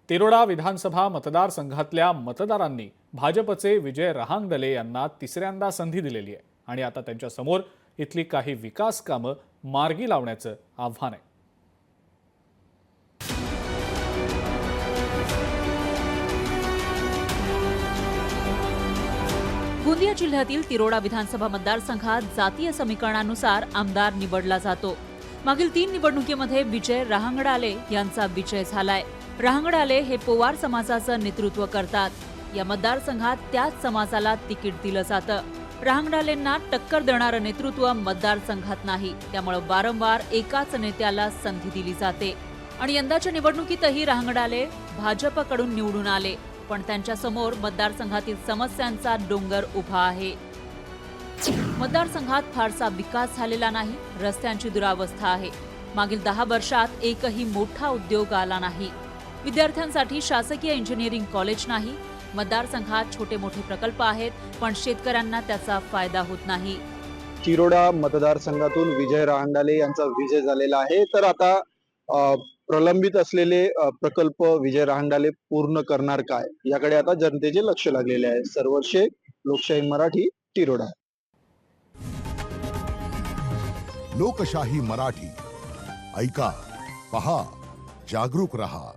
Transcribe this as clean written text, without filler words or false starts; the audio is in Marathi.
तिरोडा विधानसभा मतदारसंघातल्या मतदारांनी भाजपचे विजय रहांगडले यांना तिसऱ्यांदा संधी दिलेली आहे आणि आता त्यांच्या समोर इथली काही विकास कामं मार्गी लावण्याचं आव्हान आहे। गोंदिया जिल्ह्यातील तिरोडा विधानसभा मतदारसंघात जातीय समीकरणानुसार आमदार निवडला जातो। मागील 3 निवडणुकीमध्ये विजय रहांगडले यांचा विजय झालाय। रहांगडले हे पोवार समाजाचं नेतृत्व करतात। या मतदारसंघात त्याच समाजाला तिकीट दिलं जातं। रहांगडलेंना टक्कर देणारं नेतृत्व मतदारसंघात नाही, त्यामुळे वारंवार एकाच नेत्याला संधी दिली जाते आणि यंदाच्या निवडणुकीतही रहांगडले भाजपकडून निवडून आले, पण त्यांच्या समोर मतदारसंघातील समस्यांचा डोंगर उभा आहे। मतदारसंघात फारसा विकास झालेला नाही, रस्त्यांची दुरावस्था आहे। मागील 10 वर्षात एकही मोठा उद्योग आला नाही। विद्यार्थ्यांसाठी शासकीय इंजिनिअरिंग कॉलेज नाही। मतदारसंघात छोटे मोठे प्रकल्प आहेत, पण शेतकऱ्यांना त्याचा फायदा होत नाही। तिरोडा मतदारसंघातून विजय रहांगडले यांचा विजय झालेला आहे। तर आता प्रलंबित असलेले प्रकल्प विजय रहांगडले पूर्ण करणार काय, याकडे आता जनतेचे लक्ष लागलेले आहे। सर्वर शेख, लोकशाही मराठी, तिरोडा। लोकशाही मराठी ऐका, पहा, जागरूक रहा।